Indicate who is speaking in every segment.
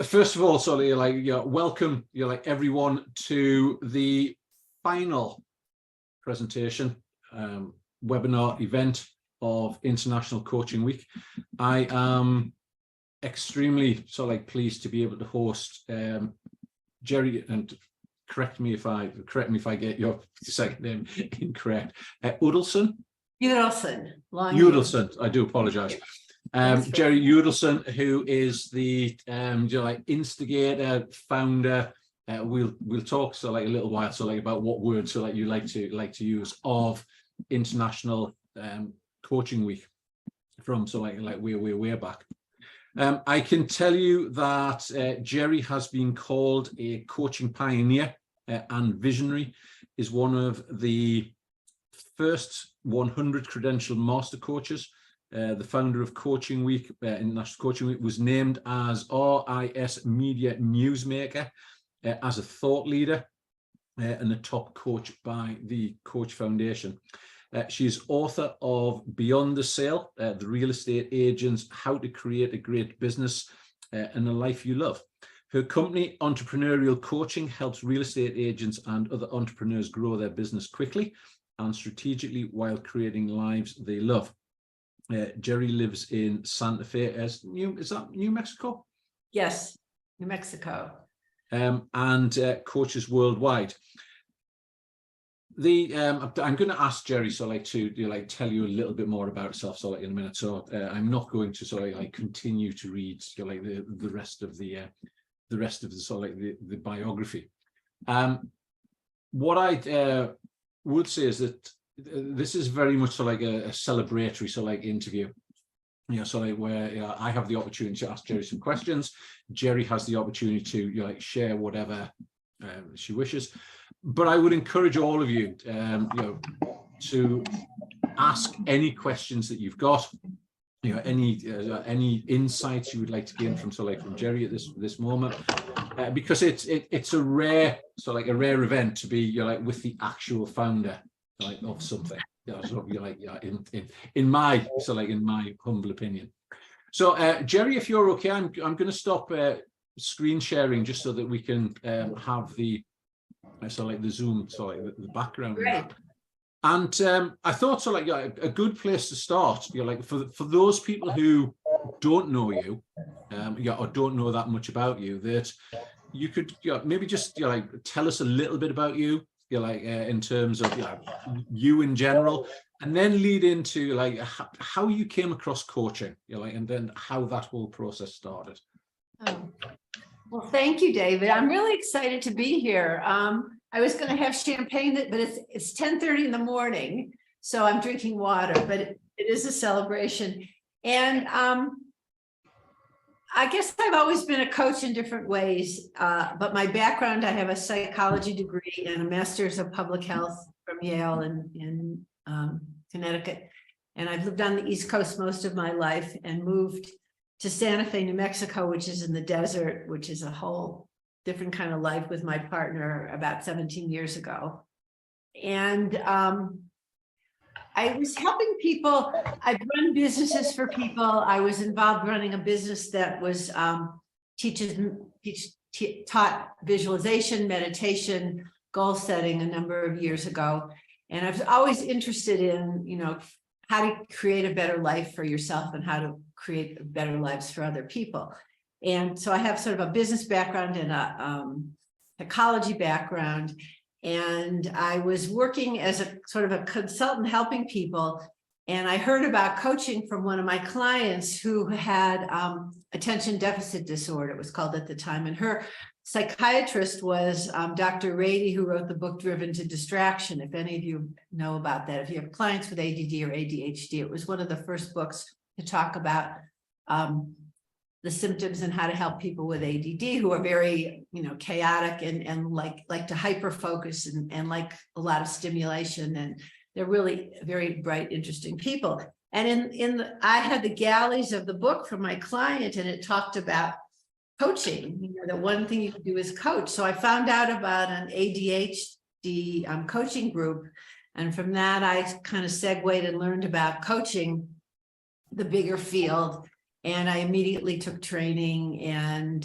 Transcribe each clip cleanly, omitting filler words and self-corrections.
Speaker 1: First of all, so welcome, everyone to the final presentation, webinar event of International Coaching Week. I am extremely pleased to be able to host Jerri, and correct me if I get your second name incorrect. Udelson. Udelson. I do apologize. Jerri Udelson, who is the instigator, founder. We'll talk a little while about what words you like to use of International Coaching Week from way back. I can tell you that Jerri has been called a coaching pioneer and visionary, is one of the first 100 credentialed master coaches. The founder of Coaching Week, International Coaching Week, was named as RIS Media Newsmaker, as a thought leader and a top coach by the Coach Foundation. She is author of Beyond the Sale, The Real Estate Agent's How to Create a Great Business and a Life You Love. Her company, Entrepreneurial Coaching, helps real estate agents and other entrepreneurs grow their business quickly and strategically while creating lives they love. Jerri lives in Santa Fe, is that New Mexico?
Speaker 2: Yes, New Mexico.
Speaker 1: And coaches worldwide. I'm going to ask Jerri to tell you a little bit more about herself in a minute. So I'm not going to continue to read the rest of the the biography. What I would say is that this is very much a celebratory interview, where I have the opportunity to ask Jerri some questions. Jerri has the opportunity to share whatever she wishes. But I would encourage all of you, to ask any questions that you've got, any insights you would like to gain from from Jerri at this moment, because it's a rare a rare event to be with the actual founder of something, in my humble opinion. So Jerri, if you're okay, I'm going to stop screen sharing just so that we can have the the Zoom the background.
Speaker 2: Great.
Speaker 1: And I thought a good place to start, for those people who don't know you, or don't know that much about you, that you could maybe just tell us a little bit about you, in terms of you in general, and then lead into how you came across coaching, and then how that whole process started.
Speaker 2: Oh. Well, thank you, David. I'm really excited to be here. I was going to have champagne, but it's 10:30 in the morning, so I'm drinking water, but it is a celebration. And I guess I've always been a coach in different ways, but my background, I have a psychology degree and a master's of public health from Yale in Connecticut. And I've lived on the East Coast most of my life and moved to Santa Fe, New Mexico, which is in the desert, which is a whole different kind of life, with my partner about 17 years ago. And I was helping people. I've run businesses for people. I was involved running a business that was taught visualization, meditation, goal setting a number of years ago. And I was always interested in, how to create a better life for yourself and how to create better lives for other people. And so I have sort of a business background and a psychology background. And I was working as a sort of a consultant helping people. And I heard about coaching from one of my clients who had attention deficit disorder, it was called at the time. And her psychiatrist was Dr. Rady, who wrote the book Driven to Distraction. If any of you know about that, if you have clients with ADD or ADHD, it was one of the first books to talk about the symptoms and how to help people with ADD who are very, chaotic and like to hyper focus and like a lot of stimulation, and they're really very bright, interesting people. And I had the galleys of the book from my client, and it talked about coaching. The one thing you can do is coach. So I found out about an ADHD coaching group, and from that I kind of segued and learned about coaching, the bigger field. And I immediately took training and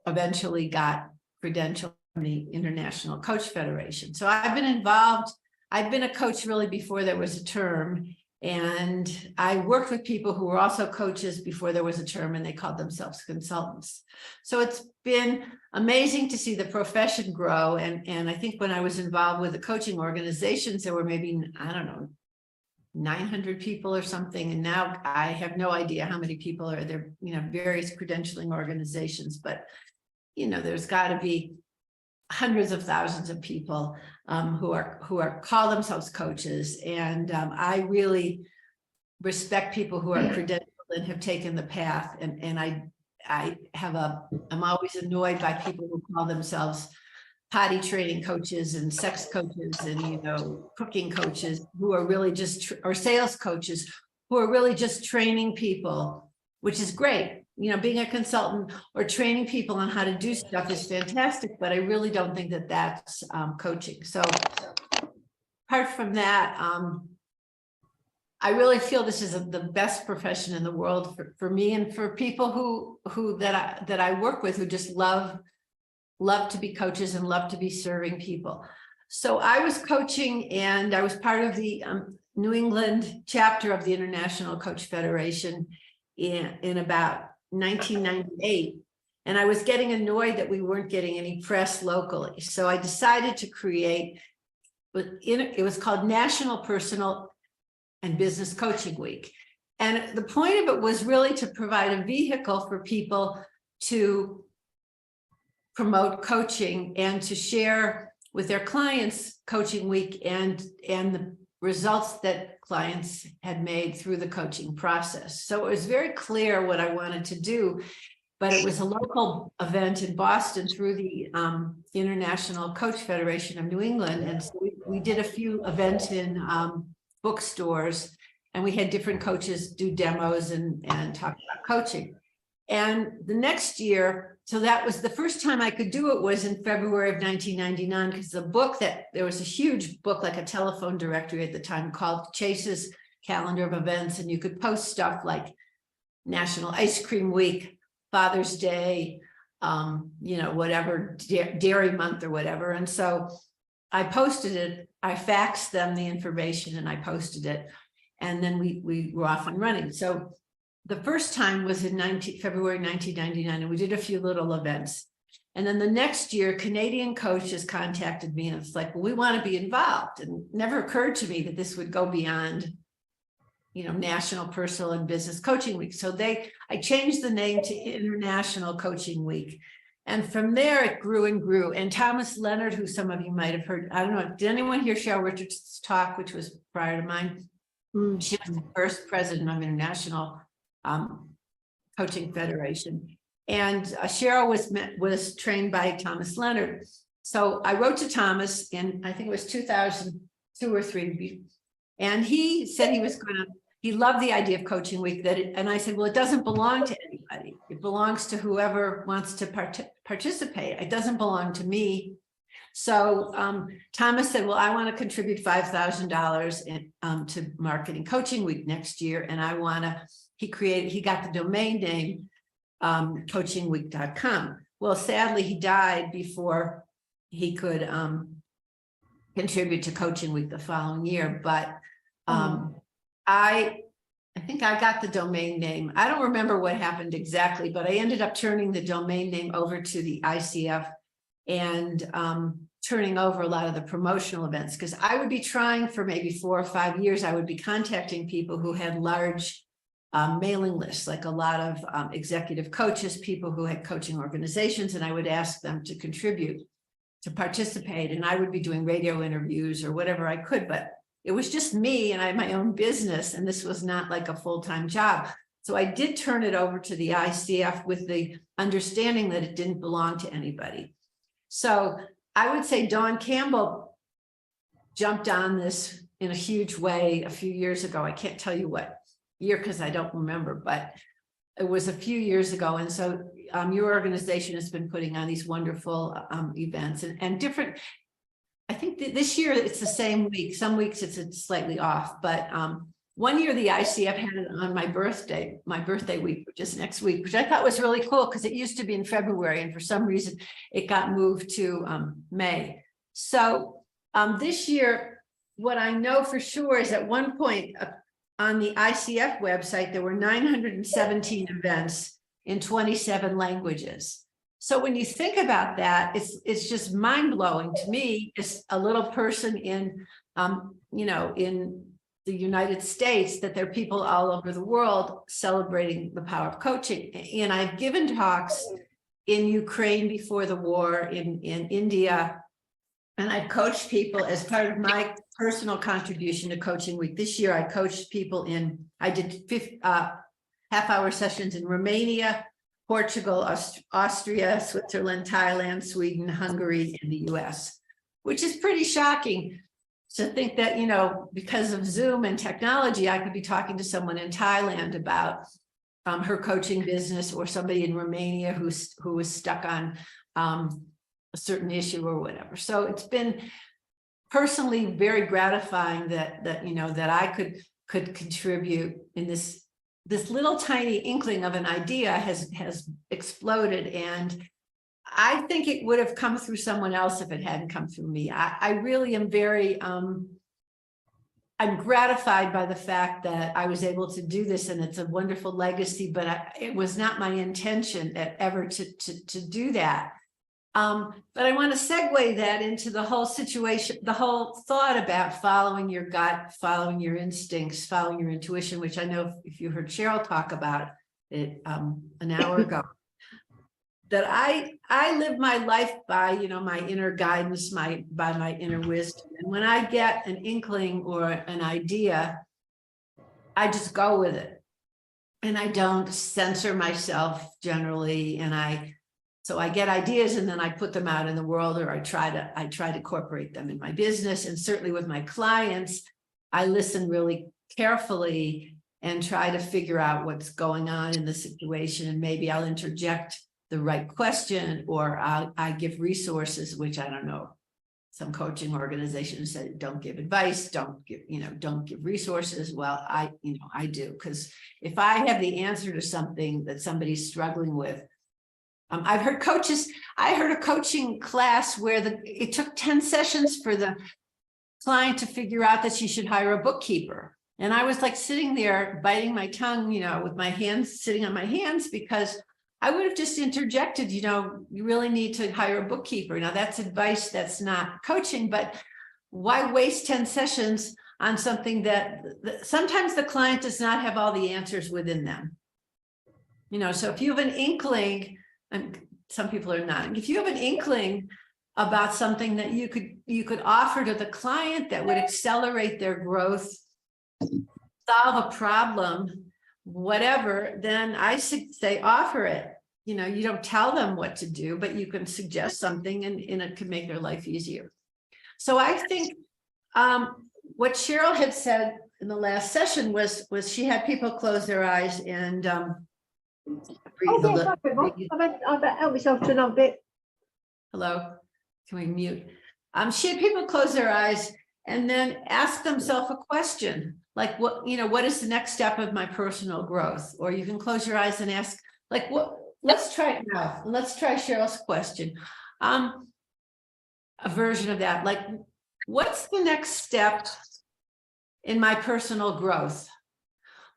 Speaker 2: eventually got credentialed from the International Coach Federation. So I've been involved. I've been a coach really before there was a term. And I worked with people who were also coaches before there was a term, and they called themselves consultants. So it's been amazing to see the profession grow. And I think when I was involved with the coaching organizations, there were maybe, I don't know, 900 people or something. And now I have no idea how many people are there, various credentialing organizations, but, there's got to be hundreds of thousands of people who call themselves coaches. And I really respect people who are credentialed and have taken the path. And I'm always annoyed by people who call themselves potty training coaches and sex coaches and, cooking coaches who are really just, or sales coaches who are really just training people, which is great. Being a consultant or training people on how to do stuff is fantastic, but I really don't think that that's coaching. So apart from that, I really feel this is the best profession in the world for me and for people that I work with who just love to be coaches and love to be serving people. So I was coaching, and I was part of the New England chapter of the International Coach Federation in about 1998. And I was getting annoyed that we weren't getting any press locally. So I decided to create, it was called National Personal and Business Coaching Week. And the point of it was really to provide a vehicle for people to promote coaching and to share with their clients Coaching Week and the results that clients had made through the coaching process. So it was very clear what I wanted to do, but it was a local event in Boston through the International Coach Federation of New England. And so we did a few events in bookstores, and we had different coaches do demos and talk about coaching. And the next year, so that was the first time I could do it, was in February of 1999, because there was a huge book, like a telephone directory at the time, called Chase's Calendar of Events. And you could post stuff like National Ice Cream Week, Father's Day, whatever, Dairy Month or whatever. And so I posted it, I faxed them the information and I posted it. And then we were off and running. So the first time was in February 1999, and we did a few little events. And then the next year, Canadian coaches contacted me, and it's like, well, we want to be involved. And it never occurred to me that this would go beyond, National Personal and Business Coaching Week. So I changed the name to International Coaching Week. And from there, it grew and grew. And Thomas Leonard, who some of you might have heard, I don't know, did anyone hear Cheryl Richards' talk, which was prior to mine? She was the first president of International Coaching Federation, and Cheryl was trained by Thomas Leonard. So I wrote to Thomas in, I think it was 2002 or 3, and he said he loved the idea of Coaching Week, and I said, well, it doesn't belong to anybody. It belongs to whoever wants to participate. It doesn't belong to me. So Thomas said, well, I want to contribute $5,000 to Marketing Coaching Week next year, and he got the domain name coachingweek.com. Well, sadly, he died before he could contribute to Coaching Week the following year. But I think I got the domain name. I don't remember what happened exactly, but I ended up turning the domain name over to the ICF and turning over a lot of the promotional events, because I would be trying for maybe 4 or 5 years. I would be contacting people who had large mailing lists, like a lot of executive coaches, people who had coaching organizations, and I would ask them to contribute, to participate, and I would be doing radio interviews or whatever I could, but it was just me, and I had my own business, and this was not like a full-time job. So I did turn it over to the ICF with the understanding that it didn't belong to anybody. So I would say Dawn Campbell jumped on this in a huge way a few years ago. I can't tell you what year because I don't remember, but it was a few years ago. And so your organization has been putting on these wonderful events and different. I think this year it's the same week. Some weeks it's slightly off, but one year the ICF had it on my birthday week, which is next week, which I thought was really cool because it used to be in February and for some reason it got moved to May. So this year, what I know for sure is at one point on the ICF website, there were 917 events in 27 languages. So when you think about that, it's just mind-blowing to me. It's a little person in, in the United States, that there are people all over the world celebrating the power of coaching. And I've given talks in Ukraine before the war, in India, and I've coached people as part of my personal contribution to Coaching Week. This year, I coached people I did half-hour sessions in Romania, Portugal, Austria, Switzerland, Thailand, Sweden, Hungary, and the US, which is pretty shocking to think that, because of Zoom and technology, I could be talking to someone in Thailand about her coaching business, or somebody in Romania who was stuck on a certain issue or whatever. So it's been personally very gratifying that I could contribute in this little tiny inkling of an idea has exploded. And I think it would have come through someone else if it hadn't come through me. I really am very, I'm gratified by the fact that I was able to do this, and it's a wonderful legacy, but it was not my intention ever to do that. But I want to segue that into the whole situation, the whole thought about following your gut, following your instincts, following your intuition, which I know if you heard Cheryl talk about it an hour ago, that I live my life by, my inner guidance, by my inner wisdom. And when I get an inkling or an idea, I just go with it. And I don't censor myself generally. So I get ideas and then I put them out in the world, or I try to incorporate them in my business. And certainly with my clients, I listen really carefully and try to figure out what's going on in the situation. And maybe I'll interject the right question, or I give resources, which I don't know. Some coaching organizations say, don't give advice, don't give resources. Well, I do, because if I have the answer to something that somebody's struggling with, I heard a coaching class where it took 10 sessions for the client to figure out that she should hire a bookkeeper. And I was like sitting there biting my tongue, with my hands sitting on my hands, because I would have just interjected, you really need to hire a bookkeeper. Now that's advice, that's not coaching, but why waste 10 sessions on something that sometimes the client does not have all the answers within them. So if you have an inkling, and some people are not, if you have an inkling about something that you could offer to the client that would accelerate their growth, solve a problem, whatever, then I say offer it. You don't tell them what to do, but you can suggest something and it can make their life easier. So I think what Cheryl had said in the last session was she had people close their eyes and breathe a little.
Speaker 3: I better help myself to another bit.
Speaker 2: Hello, can we mute? She had people close their eyes and then ask themselves a question like, what is the next step of my personal growth? Or you can close your eyes and ask, like, let's try it now. Let's try Cheryl's question. A version of that, like, what's the next step in my personal growth?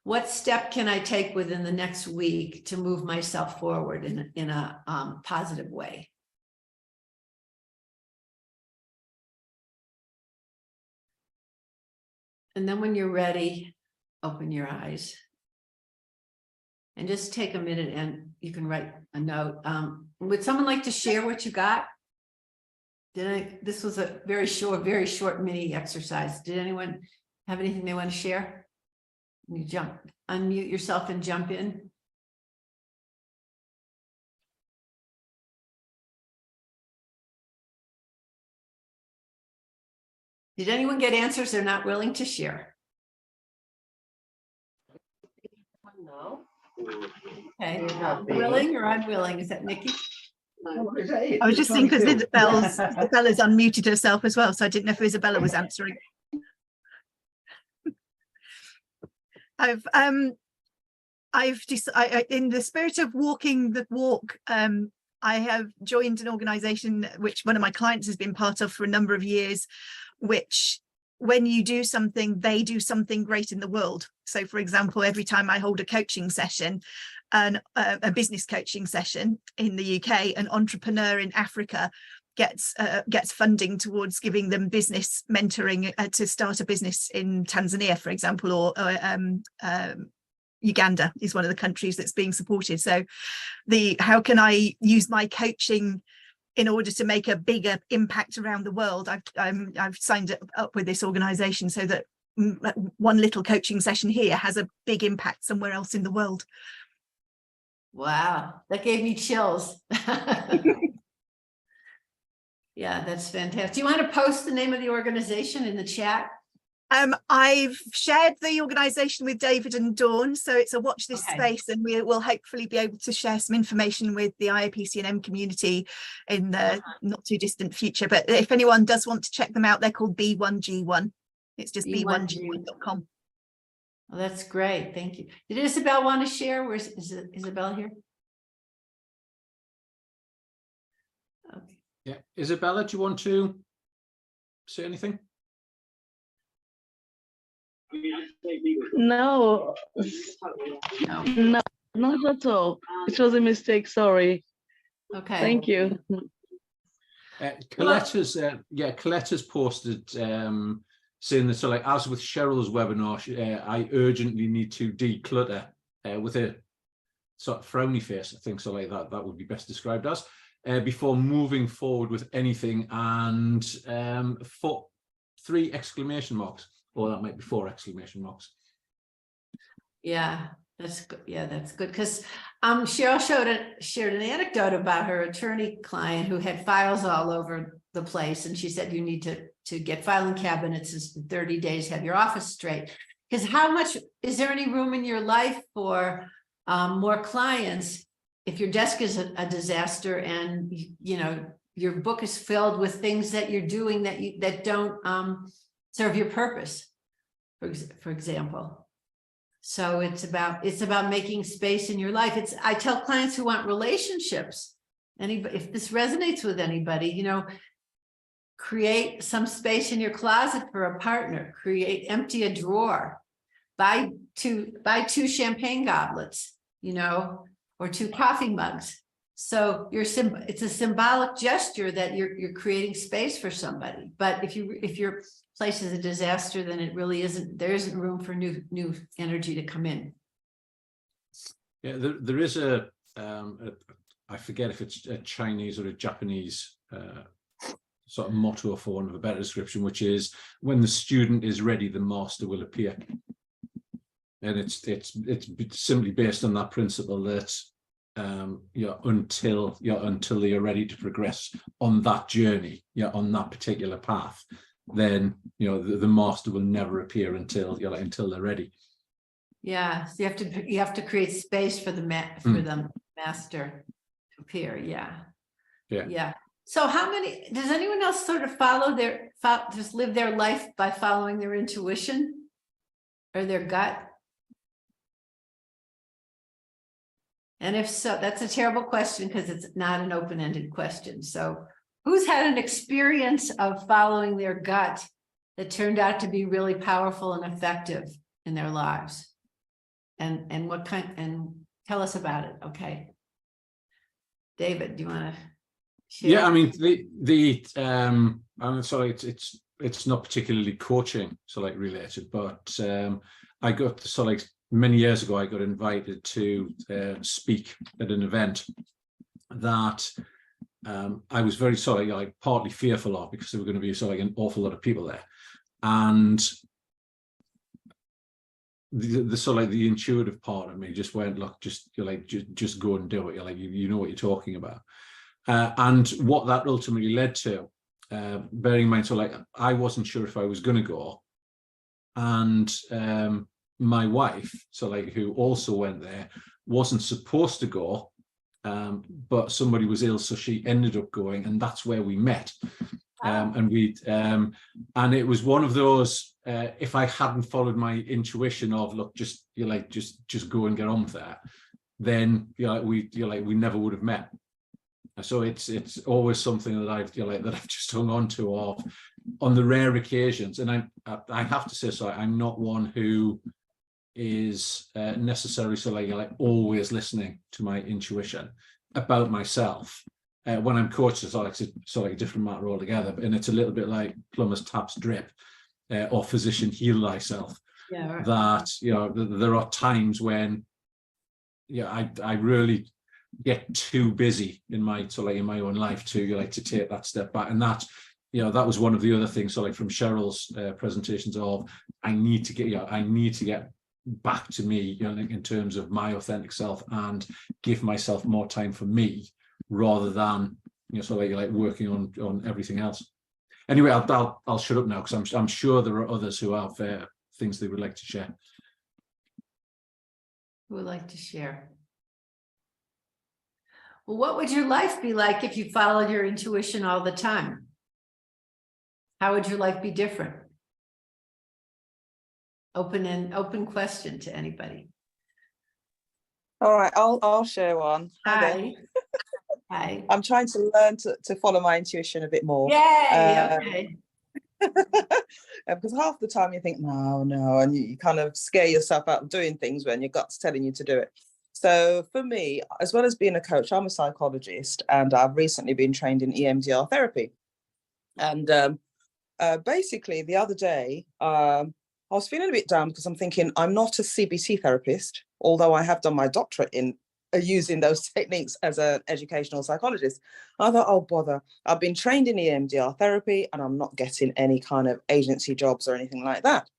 Speaker 2: What step can I take within the next week to move myself forward in a positive way? And then when you're ready, open your eyes. And just take a minute and you can write a note. Would someone like to share what you got? This was a very short mini exercise. Did anyone have anything they want to share? You unmute yourself and jump in. Did anyone get answers they're not willing to share? No. Okay, willing or unwilling? Is that Nikki?
Speaker 3: I was just thinking because Isabella's unmuted herself as well, so I didn't know if Isabella was answering. In the spirit of walking the walk, I have joined an organization which one of my clients has been part of for a number of years, which when you do something, they do something great in the world. So for example, every time I hold a coaching session, and a business coaching session in the UK, an entrepreneur in Africa gets funding towards giving them business mentoring to start a business in Tanzania, for example, or Uganda is one of the countries that's being supported. So how can I use my coaching in order to make a bigger impact around the world? I've signed up with this organization so that one little coaching session here has a big impact somewhere else in the world.
Speaker 2: Wow, that gave me chills. Yeah, that's fantastic. Do you want to post the name of the organization in the chat?
Speaker 3: I've shared the organization with David and Dawn, so it's a watch this space, and we will hopefully be able to share some information with the IAPC&M community in the not too distant future. But if anyone does want to check them out, they're called B1G1. It's just b1g1.com.
Speaker 2: Well, that's great. Thank you. Did Isabel want to share? Where's Isabel here? Okay.
Speaker 1: Yeah, Isabella, do you want to say anything?
Speaker 4: No, not at all. It was a mistake. Sorry.
Speaker 2: Okay.
Speaker 4: Thank you.
Speaker 1: Colette has posted saying that, so like, as with Cheryl's webinar, I urgently need to declutter with a sort of frowny face, I think, so like that would be best described as, before moving forward with anything, and 3 exclamation marks, or that might be 4 exclamation marks.
Speaker 2: Yeah, that's good. Yeah, that's good, because Cheryl shared an anecdote about her attorney client who had files all over the place, and she said you need to get filing cabinets in 30 days, have your office straight. Because how much is there any room in your life for more clients if your desk is a disaster, and you know your book is filled with things that you're doing that don't serve your purpose, for example. So it's about making space in your life. I tell clients who want relationships, if this resonates with anybody, you know, create some space in your closet for a partner, empty a drawer, buy 2 champagne goblets, you know, or 2 coffee mugs. So it's a symbolic gesture that you're creating space for somebody. But if your place is a disaster, then it really isn't. There isn't room for new energy to come in.
Speaker 1: Yeah, there is I forget if it's a Chinese or a Japanese sort of motto, for want of a better description, which is, when the student is ready, the master will appear. And it's simply based on that principle that until you're ready to progress on that journey, on that particular path, then the master will never appear until they're ready. Yeah, so
Speaker 2: you have to create space for the master to appear. Yeah. So does anyone else sort of just live their life by following their intuition or their gut? And if so, that's a terrible question, because it's not an open-ended question. So who's had an experience of following their gut that turned out to be really powerful and effective in their lives? And what kind, and tell us about it. Okay. David, do you want to share?
Speaker 1: Yeah, I mean, I'm sorry, it's not particularly coaching related, but I got many years ago, I got invited to speak at an event that I was very partly fearful of, because there were going to be an awful lot of people there, and the intuitive part of me just went, look, just go and do it. You know what you're talking about, and what that ultimately led to, bearing in mind, I wasn't sure if I was going to go, and my wife, who also went there, wasn't supposed to go, but somebody was ill, so she ended up going, and that's where we met. And and it was one of those, if I hadn't followed my intuition of, look, just go and get on with that, then we never would have met. So it's always something that I've that I've just hung on to, of on the rare occasions. And I have to say, so I'm not one who is necessarily always listening to my intuition about myself. When I'm coached, it's like a different matter altogether, and it's a little bit like plumber's taps drip, or physician heal thyself.
Speaker 2: Yeah, right.
Speaker 1: That there are times when I really get too busy in my own life to take that step back. And that was one of the other things. So like from Cheryl's presentations of, I need to get back to me, in terms of my authentic self, and give myself more time for me, rather than working on everything else. Anyway, I'll shut up now, because I'm sure there are others who have things they would like to share.
Speaker 2: Who would like to share? Well, what would your life be like if you followed your intuition all the time? How would your life be different? Open question to anybody.
Speaker 5: All right, I'll share one.
Speaker 2: Hi. Hi.
Speaker 5: I'm trying to learn to follow my intuition a bit more.
Speaker 2: Yay, okay.
Speaker 5: Because half the time you think, no, and you kind of scare yourself out of doing things when your gut's telling you to do it. So for me, as well as being a coach, I'm a psychologist, and I've recently been trained in EMDR therapy. And basically the other day, I was feeling a bit down, because I'm thinking, I'm not a CBT therapist, although I have done my doctorate in using those techniques as an educational psychologist. I thought, oh bother, I've been trained in EMDR therapy and I'm not getting any kind of agency jobs or anything like that.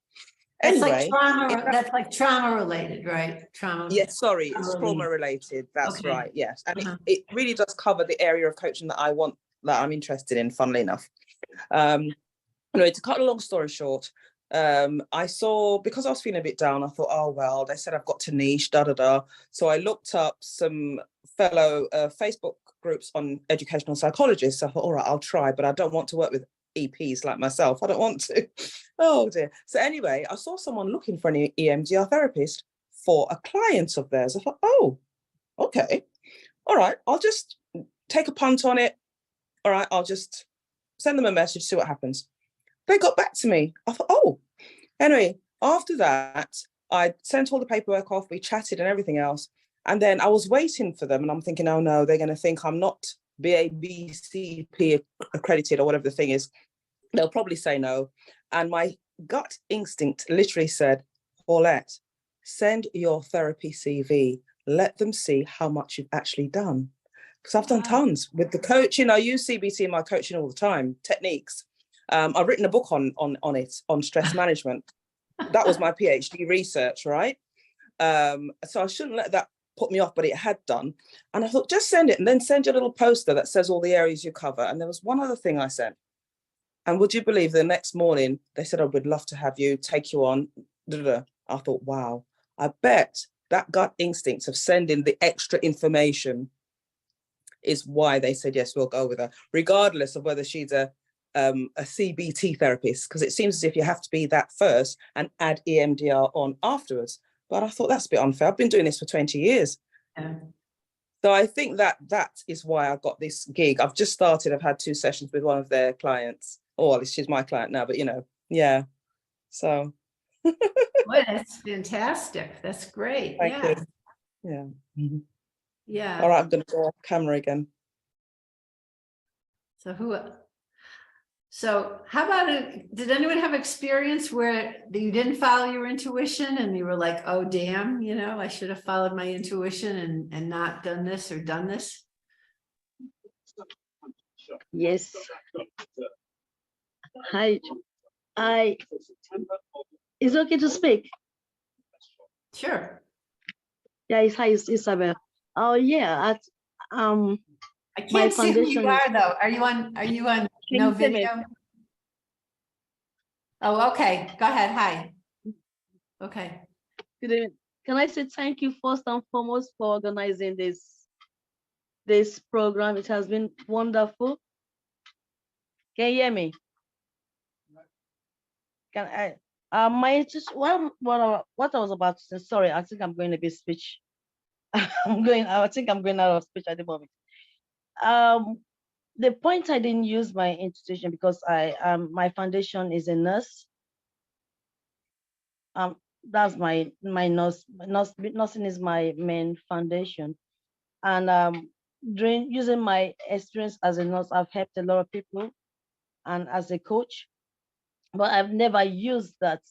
Speaker 5: Anyway,
Speaker 2: that's like trauma related, right? Trauma.
Speaker 5: Yes, sorry, it's trauma related. That's
Speaker 2: okay.
Speaker 5: right. Yes, and it really does cover the area of coaching that I'm interested in. Funnily enough, anyway, to cut a long story short, I saw, because I was feeling a bit down, I thought, oh well, they said I've got to niche, So I looked up some fellow Facebook groups on educational psychologists. I thought, all right, I'll try, but I don't want to work with EPs like myself. I don't want to. Oh dear. So anyway, I saw someone looking for an EMDR therapist for a client of theirs. I thought, oh, okay, all right, I'll just take a punt on it. All right, I'll just send them a message, see what happens. They got back to me. I thought, oh, anyway, after that, I sent all the paperwork off, we chatted and everything else. And then I was waiting for them, and I'm thinking, oh no, they're going to think I'm not BABCP accredited or whatever the thing is. They'll probably say no. And my gut instinct literally said, Paulette, send your therapy CV. Let them see how much you've actually done. Because I've done tons with the coaching. I use CBT in my coaching all the time, techniques. I've written a book on it, on stress management. That was my PhD research, right? So I shouldn't let that put me off, but it had done. And I thought, just send it, and then send you a little poster that says all the areas you cover. And there was one other thing I sent. And would you believe, the next morning, they said, I would love to have you, take you on. I thought, wow, I bet that gut instinct of sending the extra information is why they said, yes, we'll go with her, regardless of whether she's a CBT therapist, because it seems as if you have to be that first and add EMDR on afterwards. But I thought that's a bit unfair. I've been doing this for 20 years.
Speaker 2: Yeah.
Speaker 5: So I think that is why I got this gig. I've just started. I've had 2 sessions with one of their clients. Oh, she's my client now, but yeah. So.
Speaker 2: Boy, that's fantastic. That's great.
Speaker 5: Thank you. Yeah. Mm-hmm.
Speaker 2: Yeah.
Speaker 5: All right, I'm going to go off camera again.
Speaker 2: So how about it? Did anyone have experience where you didn't follow your intuition and you were like, oh, damn, I should have followed my intuition and not done this or done this?
Speaker 4: Yes. Hi. Is it okay to speak?
Speaker 2: Sure.
Speaker 4: Yeah, hi, it's Isabel. Oh yeah,
Speaker 2: I can't see who you are though. Are you on no video? Oh, okay. Go ahead. Hi. Okay.
Speaker 4: Good evening. Can I say thank you first and foremost for organizing this program? It has been wonderful. Can you hear me? Can I? What I was about to say. Sorry, I think I'm going to be speech. I think I'm going out of speech at the moment. The point I didn't use my institution because my foundation is a nurse. That's my nursing is my main foundation, and using my experience as a nurse, I've helped a lot of people, and as a coach, but I've never used that.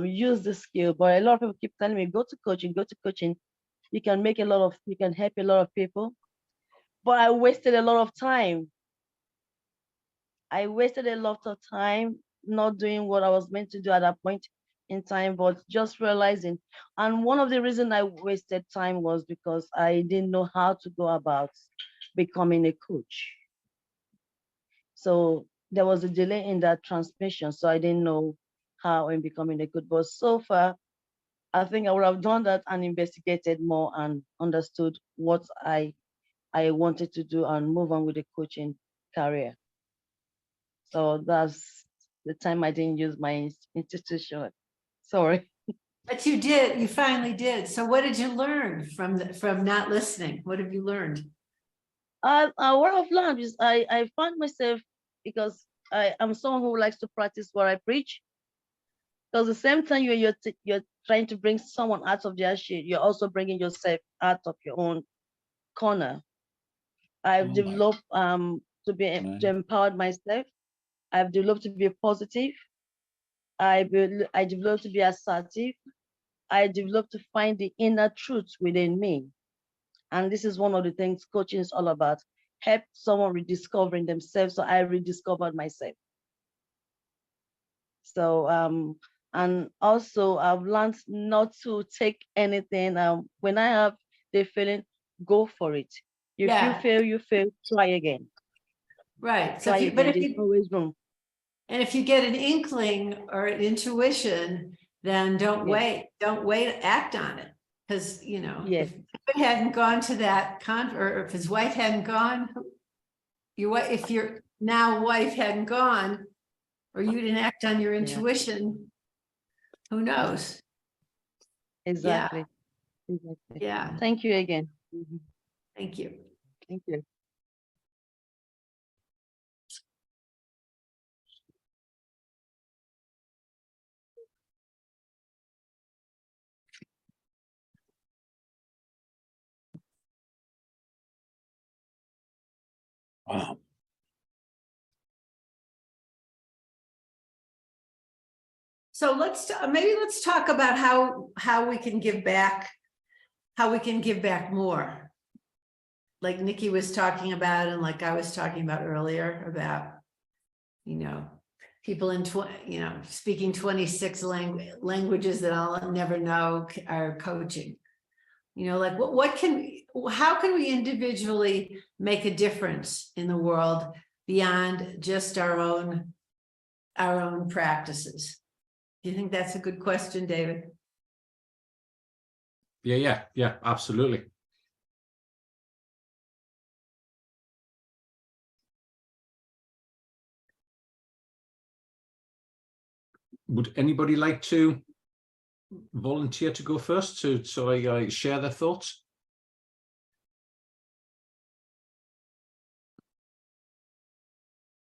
Speaker 4: Use the skill, but a lot of people keep telling me, go to coaching, you can help a lot of people. But I wasted a lot of time. Not doing what I was meant to do at that point in time, but just realizing. And one of the reasons I wasted time was because I didn't know how to go about becoming a coach. So there was a delay in that transmission. So I didn't know how I'm becoming a coach. But so far, I think I would have done that and investigated more and understood what I wanted to do and move on with the coaching career. So that's the time I didn't use my institution. Sorry.
Speaker 2: But you did, you finally did. So what did you learn from not listening? What have you learned?
Speaker 4: What I've learned is I found myself, because I'm someone who likes to practice what I preach. Because the same time you're trying to bring someone out of their shit, you're also bringing yourself out of your own corner. I've developed to empower myself. I've developed to be positive. I developed to be assertive. I developed to find the inner truth within me. And this is one of the things coaching is all about. Help someone rediscovering themselves. So I rediscovered myself. So and also I've learned not to take anything. When I have the feeling, go for it. If you fail, try again.
Speaker 2: Right.
Speaker 4: So there's always room.
Speaker 2: And if you get an inkling or an intuition, then don't wait, act on it. Because, if it hadn't gone to that or if his wife hadn't gone, if your now wife hadn't gone, or you didn't act on your intuition, who knows?
Speaker 4: Exactly.
Speaker 2: Yeah.
Speaker 4: Thank you again.
Speaker 2: Thank you.
Speaker 4: Thank you.
Speaker 1: Wow.
Speaker 2: So let's talk about how we can give back, more. Like Nikki was talking about, and like I was talking about earlier about, people in speaking 26 languages that I'll never know are coaching. Like how can we individually make a difference in the world beyond just our own practices? Do you think that's a good question, David?
Speaker 1: Yeah, absolutely. Would anybody like to volunteer to go first to share their thoughts?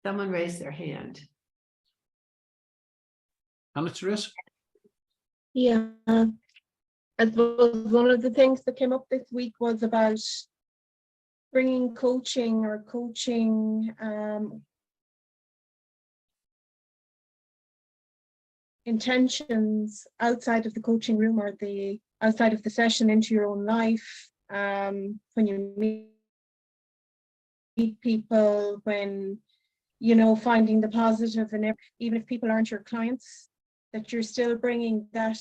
Speaker 2: Someone raised their hand.
Speaker 1: Anna-Therese?
Speaker 6: Yeah, I suppose one of the things that came up this week was about bringing coaching intentions outside of the coaching room or outside of the session into your own life. When you meet people, when finding the positive, and even if people aren't your clients, that you're still bringing that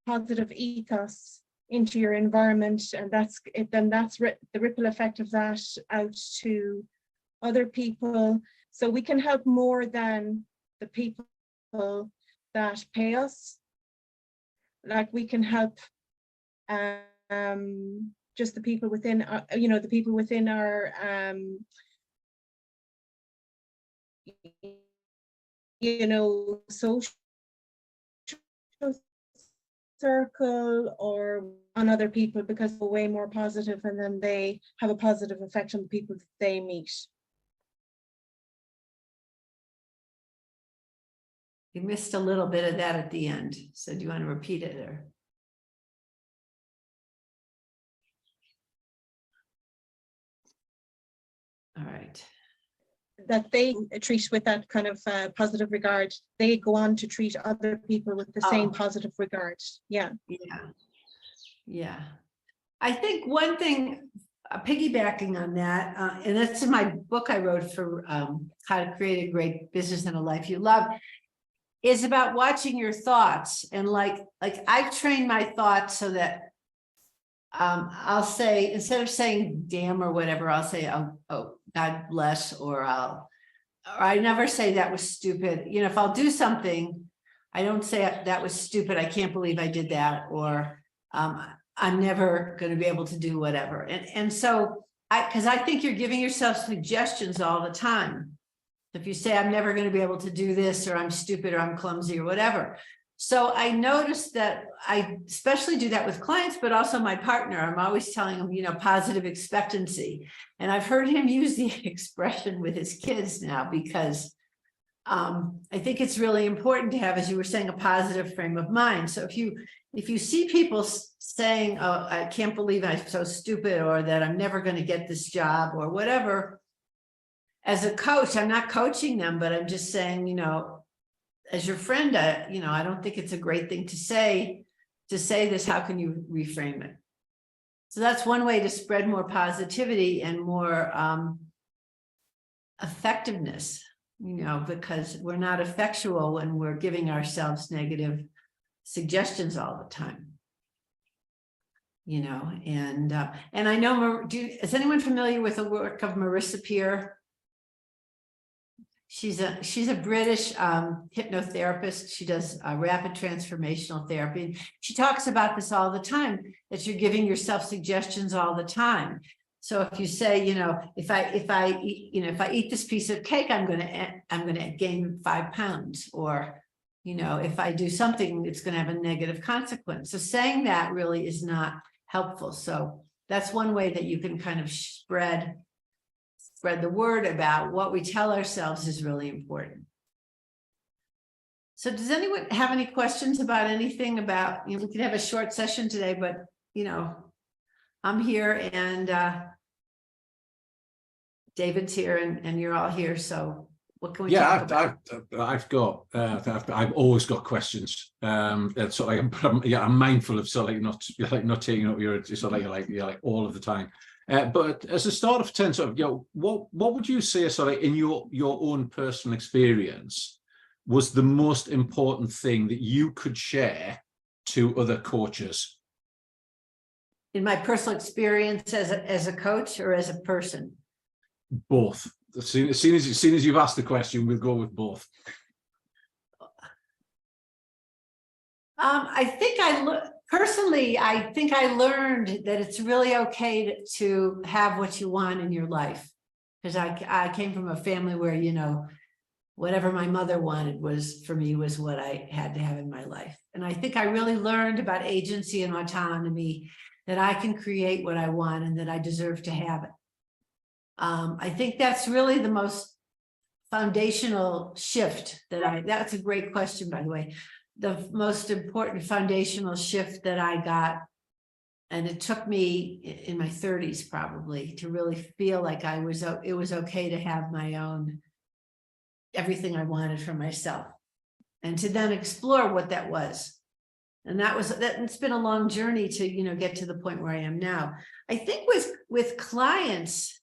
Speaker 6: positive ethos into your environment, and that's it. Then that's the ripple effect of that out to other people. So we can help more than the people that pay us. Like we can help just the people within the people within our you know, social circle or on other people, because they're way more positive, and then they have a positive effect on the people that they meet.
Speaker 2: You missed a little bit of that at the end. So do you want to repeat it or? All right.
Speaker 6: That they treat with that kind of positive regard, they go on to treat other people with the same positive regard. Yeah.
Speaker 2: Yeah. Yeah. I think one thing, piggybacking on that, and that's in my book I wrote for how to create a great business and a life you love, is about watching your thoughts. And like I've trained my thoughts so that I'll say, instead of saying damn or whatever, I'll say, oh, God bless, or I never say that was stupid. You know, if I'll do something, I don't say that was stupid, I can't believe I did that, or I'm never going to be able to do whatever. And so because I think you're giving yourself suggestions all the time. If you say, I'm never going to be able to do this, or I'm stupid, or I'm clumsy, or whatever. So I noticed that I especially do that with clients, but also my partner. I'm always telling him, you know, positive expectancy. And I've heard him use the expression with his kids now, because I think it's really important to have, as you were saying, a positive frame of mind. So if you see people saying, oh, I can't believe I'm so stupid, or that I'm never going to get this job, or whatever, as a coach, I'm not coaching them, but I'm just saying, you know, as your friend, you know, I don't think it's a great thing to say this. How can you reframe it? So that's one way to spread more positivity and more effectiveness, you know, because we're not effectual when we're giving ourselves negative suggestions all the time. You know, and I know, is anyone familiar with the work of Marissa Peer? She's a British hypnotherapist. She does rapid transformational therapy. She talks about this all the time, that you're giving yourself suggestions all the time. So if you say, you know, if I eat this piece of cake, I'm going to gain 5 pounds, or, you know, if I do something, it's going to have a negative consequence. So saying that really is not helpful. So that's one way that you can kind of spread the word about what we tell ourselves is really important. So does anyone have any questions about anything about, you know, we could have a short session today, but, you know, I'm here, and David's here, and you're all here. So what can we talk about?
Speaker 1: I've always got questions. So I'm mindful of sort of not taking up your sort of like all of the time. But as a start of 10, sort of, you know, what would you say, sort of, in your own personal experience, was the most important thing that you could share to other coaches?
Speaker 2: In my personal experience as a coach, or as a person?
Speaker 1: Both. As soon as you've asked the question, we'll go with both.
Speaker 2: Personally, I think I learned that it's really okay to have what you want in your life, because I came from a family where, you know, whatever my mother wanted was what I had to have in my life. And I think I really learned about agency and autonomy, that I can create what I want and that I deserve to have it. I think that's really the most foundational shift that's a great question, by the way. The most important foundational shift that I got, and it took me in my 30s probably to really feel like it was okay to have my own, everything I wanted for myself, and to then explore what that was. And it's been a long journey to, you know, get to the point where I am now. I think with clients,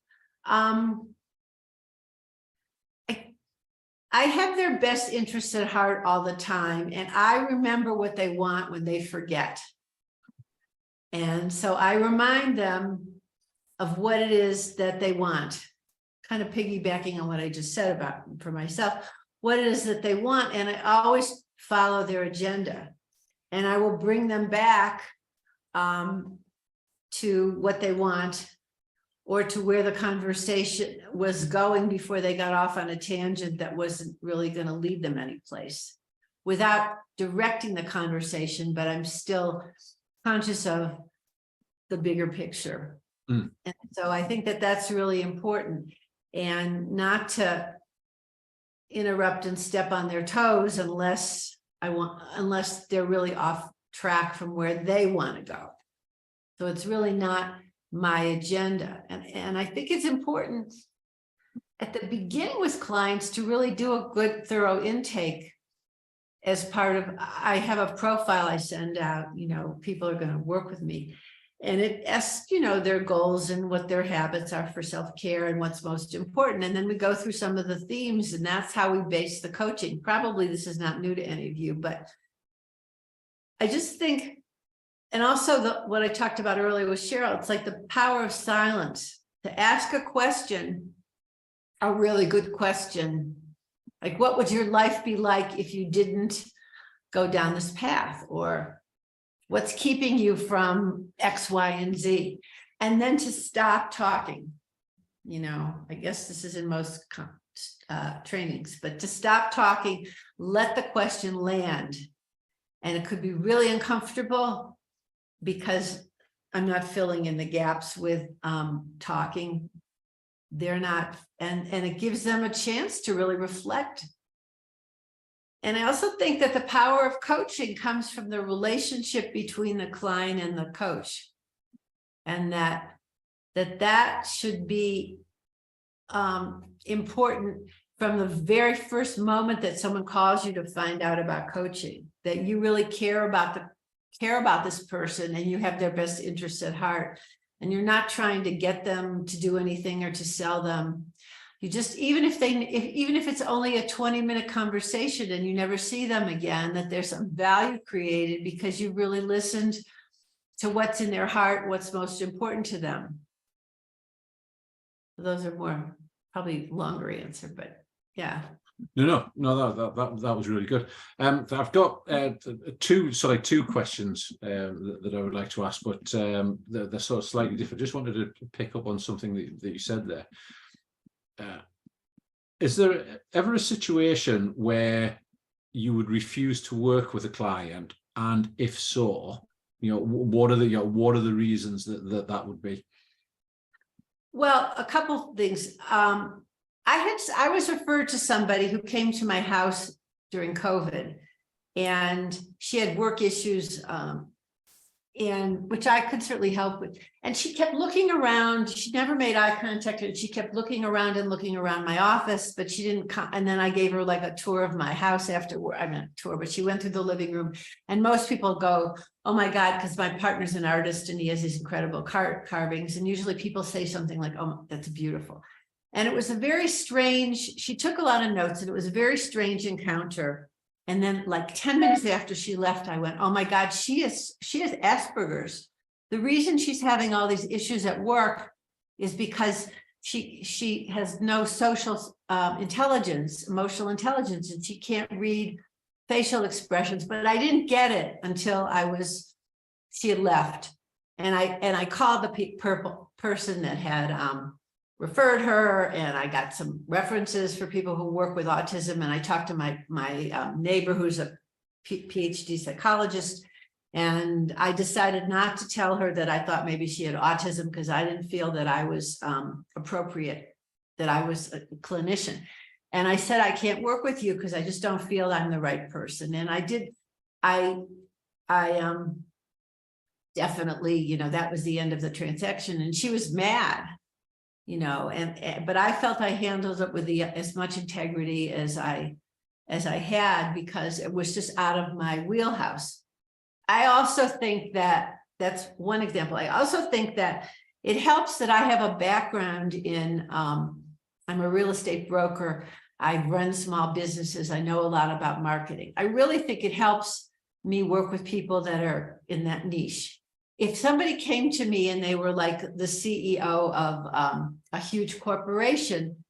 Speaker 2: I have their best interests at heart all the time, and I remember what they want when they forget. And so I remind them of what it is that they want, kind of piggybacking on what I just said about for myself, what it is that they want. And I always follow their agenda, and I will bring them back to what they want or to where the conversation was going before they got off on a tangent that wasn't really going to lead them anyplace, without directing the conversation, but I'm still conscious of the bigger picture.
Speaker 1: Mm.
Speaker 2: And so I think that that's really important, and not to interrupt and step on their toes unless they're really off track from where they want to go. So it's really not my agenda. And I think it's important at the beginning with clients to really do a good, thorough intake as part of, I have a profile I send out, people are going to work with me. And it asks, their goals and what their habits are for self-care and what's most important. And then we go through some of the themes, and that's how we base the coaching. Probably this is not new to any of you, but I just think, and also what I talked about earlier with Cheryl, it's like the power of silence. To ask a question, a really good question, like what would your life be like if you didn't go down this path? Or what's keeping you from X, Y, and Z? And then to stop talking. I guess this is in most trainings, but to stop talking, let the question land. And it could be really uncomfortable because I'm not filling in the gaps with talking. They're not, and it gives them a chance to really reflect. And I also think that the power of coaching comes from the relationship between the client and the coach. And that should be important from the very first moment that someone calls you to find out about coaching, that you really care about this person and you have their best interests at heart. And you're not trying to get them to do anything or to sell them. You just, even if it's only a 20-minute conversation and you never see them again, that there's some value created because you really listened to what's in their heart, what's most important to them. Those are more probably longer answer, but yeah.
Speaker 1: No, that was really good. I've got two questions that I would like to ask, but they're sort of slightly different. Just wanted to pick up on something that you said there. Is there ever a situation where you would refuse to work with a client, and if so, what are the reasons that would be?
Speaker 2: Well, a couple things. I was referred to somebody who came to my house during COVID, and she had work issues, and which I could certainly help with. And she kept looking around. She never made eye contact, and she kept looking around my office, but she didn't come. And then I gave her like a tour of my house afterward. I mean, a tour, but she went through the living room. And most people go, "Oh my God," because my partner's an artist and he has these incredible carvings. And usually people say something like, "Oh, that's beautiful." And it was a very strange, she took a lot of notes, and it was a very strange encounter. And then like 10 minutes after she left, I went, "Oh my God, she has Asperger's. The reason she's having all these issues at work is because she has no social intelligence, emotional intelligence, and she can't read facial expressions." But I didn't get it until she had left. And I called the person that had referred her, and I got some references for people who work with autism. And I talked to my neighbor who's a PhD psychologist, and I decided not to tell her that I thought maybe she had autism, because I didn't feel that I was appropriate, that I was a clinician. And I said, "I can't work with you because I just don't feel I'm the right person." And I definitely, that was the end of the transaction, and she was mad. But I felt I handled it with as much integrity as I had, because it was just out of my wheelhouse. I also think that's one example. I also think that it helps that I have a background in, I'm a real estate broker. I run small businesses. I know a lot about marketing. I really think it helps me work with people that are in that niche. If somebody came to me and they were like the CEO of a huge corporation,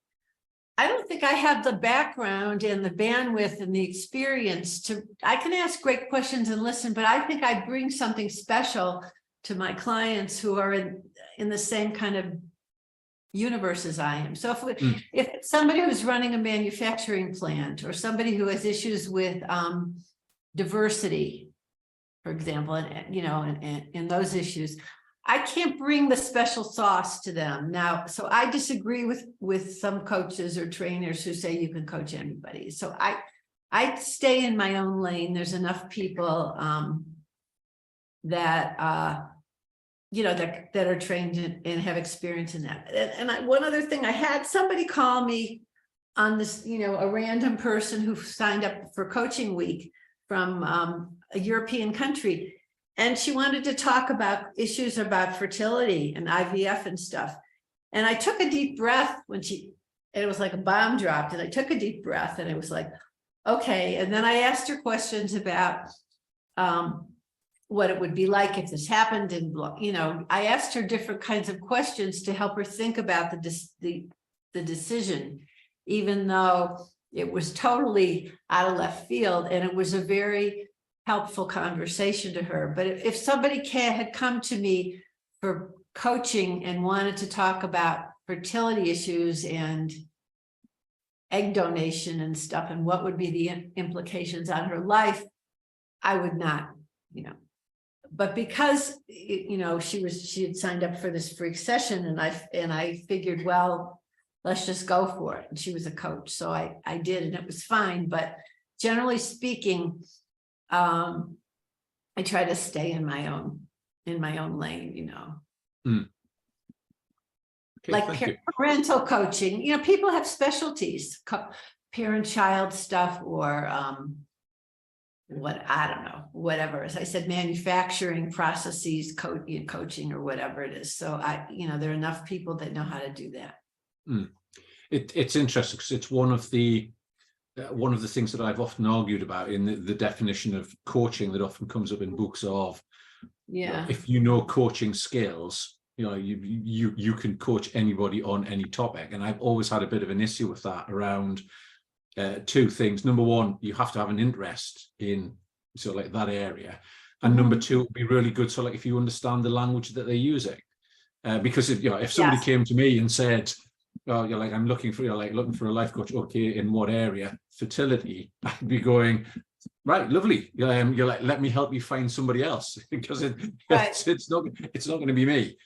Speaker 2: I don't think I have the background and the bandwidth and the experience I can ask great questions and listen, but I think I bring something special to my clients who are in the same kind of universe as I am. So
Speaker 1: Mm.
Speaker 2: if it's somebody who's running a manufacturing plant, or somebody who has issues with diversity, for example, and those issues, I can't bring the special sauce to them now. So I disagree with some coaches or trainers who say you can coach anybody. So I stay in my own lane. There's enough people that that are trained and have experience in that. And one other thing, I had somebody call me on this, a random person who signed up for coaching week from a European country. And she wanted to talk about issues about fertility and IVF and stuff. And I took a deep breath and it was like a bomb dropped, and I took a deep breath and it was like, okay. And then I asked her questions about what it would be like if this happened. And, I asked her different kinds of questions to help her think about the decision, even though it was totally out of left field. And it was a very helpful conversation to her. But if somebody had come to me for coaching and wanted to talk about fertility issues and egg donation and stuff, and what would be the implications on her life, I would not, but because, she had signed up for this free session, and I figured, well, let's just go for it. And she was a coach. So I did, and it was fine. But generally speaking, I try to stay in my own lane,
Speaker 1: Mm. Okay,
Speaker 2: like parental coaching. People have specialties, parent-child stuff, or I don't know, whatever. As I said, manufacturing processes, coaching, or whatever it is. So there are enough people that know how to do that.
Speaker 1: Mm. It's interesting because it's one of the things that I've often argued about in the definition of coaching that often comes up in books of, if coaching skills, you can coach anybody on any topic. And I've always had a bit of an issue with that around two things. Number one, you have to have an interest in that area. And number two, it'd be really good. So if you understand the language that they're using, because if somebody came to me and said, oh, I'm looking for a life coach. Okay, in what area? Fertility. I'd be going, right, lovely. Let me help you find somebody else, because it's not going to be me.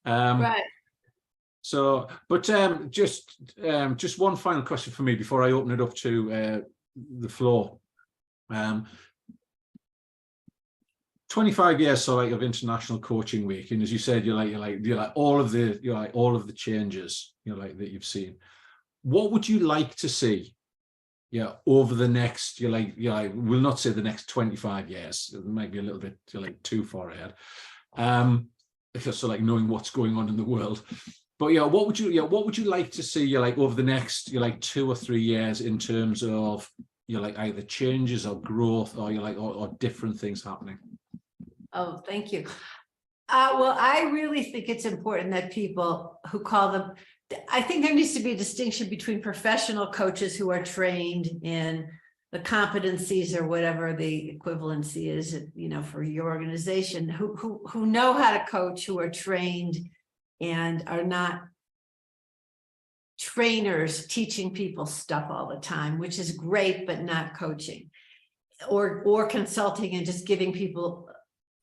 Speaker 2: Right.
Speaker 1: So, but just one final question for me before I open it up to the floor. 25 years of International Coaching Week, and as you said, you're like all of the changes that you've seen. What would you like to see over the next we'll not say the next 25 years, it might be a little bit too far ahead, knowing what's going on in the world, but what would you like to see over the next 2 or 3 years in terms of either changes or growth or different things happening?
Speaker 2: Oh, thank you. Well, I really think it's important that people who call them, I think there needs to be a distinction between professional coaches who are trained in the competencies or whatever the equivalency is, for your organization, who know how to coach, who are trained and are not trainers teaching people stuff all the time, which is great, but not coaching, or consulting and just giving people,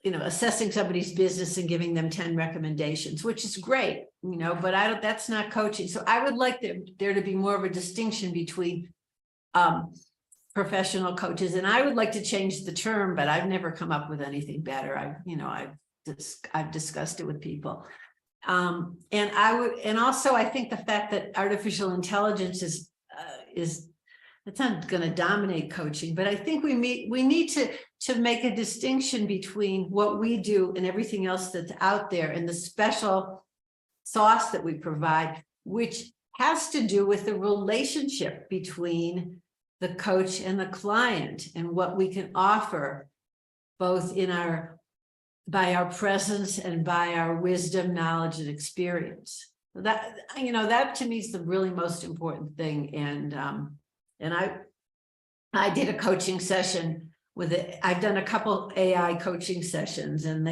Speaker 2: assessing somebody's business and giving them 10 recommendations, which is great, but that's not coaching. So I would like there to be more of a distinction between professional coaches. And I would like to change the term, but I've never come up with anything better. I've discussed it with people. And also I think the fact that artificial intelligence is it's not going to dominate coaching, but I think we need to make a distinction between what we do and everything else that's out there, and the special sauce that we provide, which has to do with the relationship between the coach and the client, and what we can offer both by our presence and by our wisdom, knowledge, and experience. That to me is the really most important thing. And I did a coaching session with it. I've done a couple AI coaching sessions, and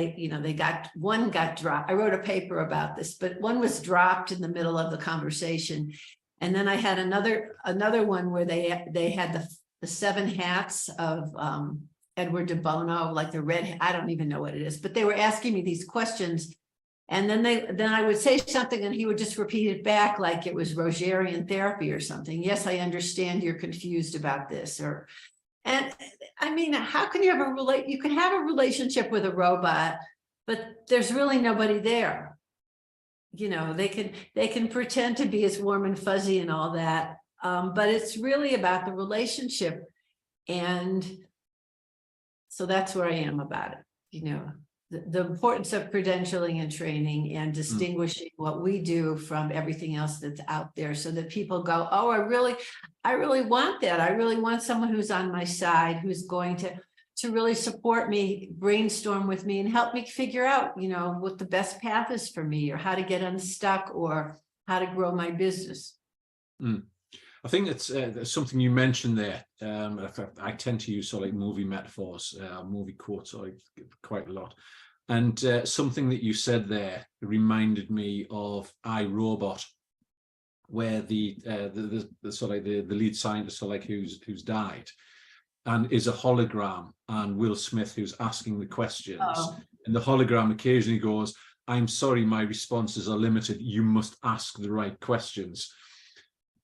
Speaker 2: one got dropped. I wrote a paper about this, but one was dropped in the middle of the conversation. And then I had another one where they had the 7 hats of Edward de Bono, like the red, I don't even know what it is, but they were asking me these questions. And then I would say something and he would just repeat it back like it was Rogerian therapy or something. Yes, I understand you're confused about this. And I mean, how can you you can have a relationship with a robot, but there's really nobody there. You know, they can pretend to be as warm and fuzzy and all that. But it's really about the relationship. And so that's where I am about it, you know. The importance of credentialing and training and distinguishing what we do from everything else that's out there, so that people go, oh, I really want that. I really want someone who's on my side, who's going to really support me, brainstorm with me, and help me figure out, you know, what the best path is for me, or how to get unstuck, or how to grow my business.
Speaker 1: I think it's something you mentioned there. I tend to use sort of like movie metaphors, movie quotes quite a lot. And something that you said there reminded me of iRobot, where the sort of like the lead scientist, sort of like who's died, and is a hologram, and Will Smith who's asking the questions, and the hologram occasionally goes, "I'm sorry, my responses are limited. You must ask the right questions."